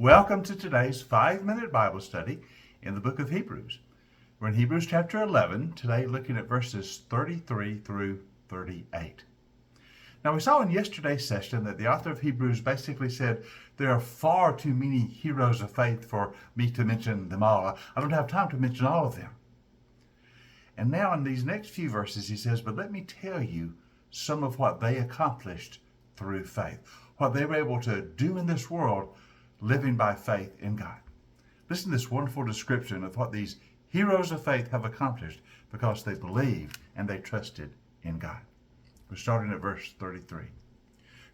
Welcome to today's 5-minute Bible study in the book of Hebrews. We're in Hebrews chapter 11, today looking at verses 33 through 38. Now, we saw in yesterday's session that the author of Hebrews basically said there are far too many heroes of faith for me to mention them all. I don't have time to mention all of them. And now in these next few verses he says, but let me tell you some of what they accomplished through faith, what they were able to do in this world living by faith in God. Listen to this wonderful description of what these heroes of faith have accomplished because they believed and they trusted in God. We're starting at verse 33.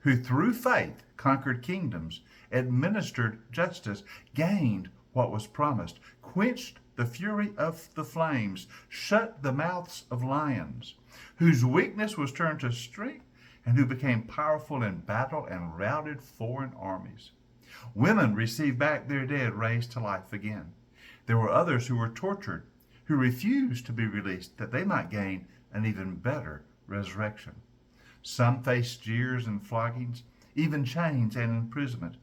Who through faith conquered kingdoms, administered justice, gained what was promised, quenched the fury of the flames, shut the mouths of lions, whose weakness was turned to strength, and who became powerful in battle and routed foreign armies. Women received back their dead raised to life again. There were others who were tortured, who refused to be released that they might gain an even better resurrection. Some faced jeers and floggings, even chains and imprisonment.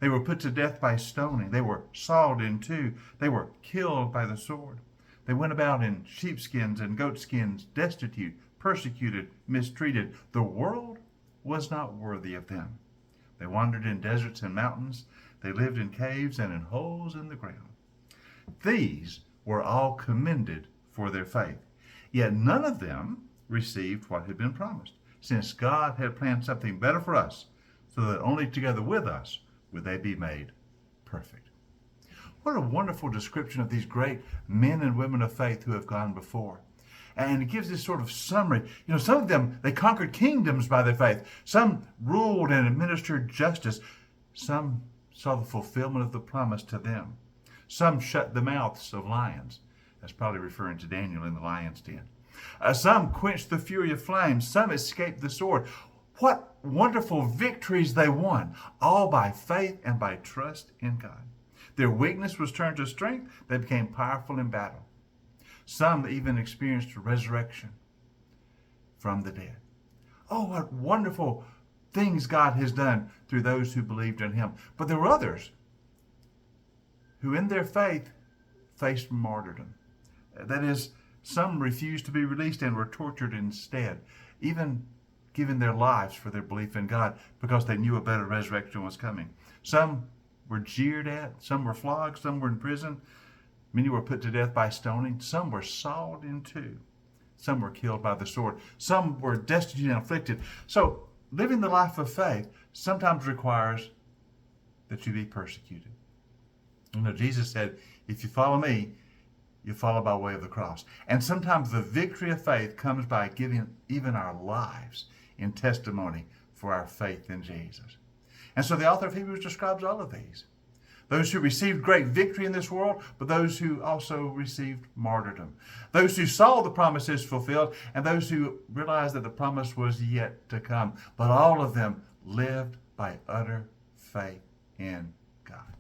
They were put to death by stoning. They were sawed in two. They were killed by the sword. They went about in sheepskins and goatskins, destitute, persecuted, mistreated. The world was not worthy of them. They wandered in deserts and mountains. They lived in caves and in holes in the ground. These were all commended for their faith. Yet none of them received what had been promised, since God had planned something better for us, so that only together with us would they be made perfect. What a wonderful description of these great men and women of faith who have gone before. And it gives this sort of summary. You know, some of them, they conquered kingdoms by their faith. Some ruled and administered justice. Some saw the fulfillment of the promise to them. Some shut the mouths of lions. That's probably referring to Daniel in the lion's den. Some quenched the fury of flames. Some escaped the sword. What wonderful victories they won, all by faith and by trust in God. Their weakness was turned to strength. They became powerful in battle. Some even experienced resurrection from the dead. Oh, what wonderful things God has done through those who believed in him. But there were others who in their faith faced martyrdom. That is, some refused to be released and were tortured instead, even giving their lives for their belief in God because they knew a better resurrection was coming. Some were jeered at, some were flogged, some were in prison. Many were put to death by stoning. Some were sawed in two. Some were killed by the sword. Some were destitute and afflicted. So living the life of faith sometimes requires that you be persecuted. You know, Jesus said, if you follow me, you follow by way of the cross. And sometimes the victory of faith comes by giving even our lives in testimony for our faith in Jesus. And so the author of Hebrews describes all of these. Those who received great victory in this world, but those who also received martyrdom. Those who saw the promises fulfilled, and those who realized that the promise was yet to come. But all of them lived by utter faith in God.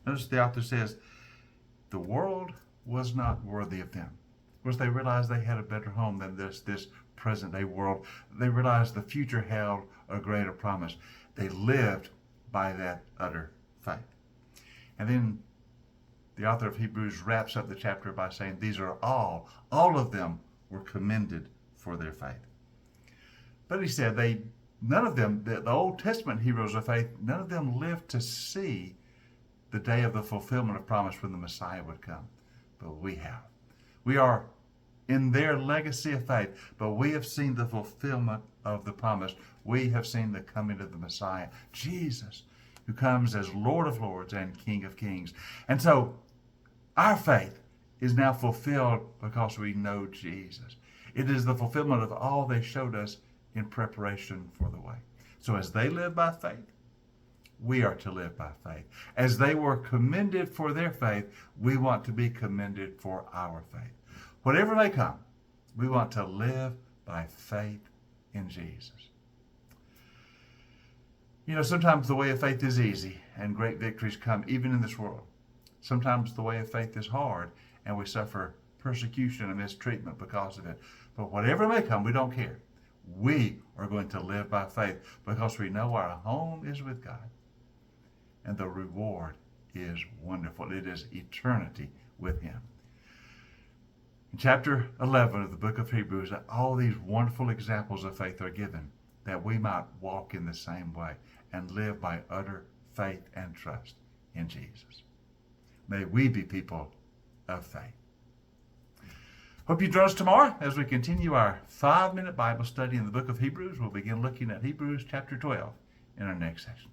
Notice the author says, the world was not worthy of them. Of course, they realized they had a better home than this present-day world. They realized the future held a greater promise. They lived by that utter faith. And then the author of Hebrews wraps up the chapter by saying these are all of them were commended for their faith. But he said none of them, the Old Testament heroes of faith, none of them lived to see the day of the fulfillment of promise when the Messiah would come. But we have. We are in their legacy of faith, but we have seen the fulfillment of the promise. We have seen the coming of the Messiah, Jesus, who comes as Lord of Lords and King of Kings. And so our faith is now fulfilled because we know Jesus. It is the fulfillment of all they showed us in preparation for the way. So as they live by faith, we are to live by faith. As they were commended for their faith, we want to be commended for our faith. Whatever may come, we want to live by faith in Jesus. You know, sometimes the way of faith is easy and great victories come even in this world. Sometimes the way of faith is hard and we suffer persecution and mistreatment because of it. But whatever may come, we don't care. We are going to live by faith because we know our home is with God. and the reward is wonderful. It is eternity with him. In chapter 11 of the book of Hebrews, all these wonderful examples of faith are given that we might walk in the same way and live by utter faith and trust in Jesus. May we be people of faith. Hope you join us tomorrow as we continue our 5-minute Bible study in the book of Hebrews. We'll begin looking at Hebrews chapter 12 in our next session.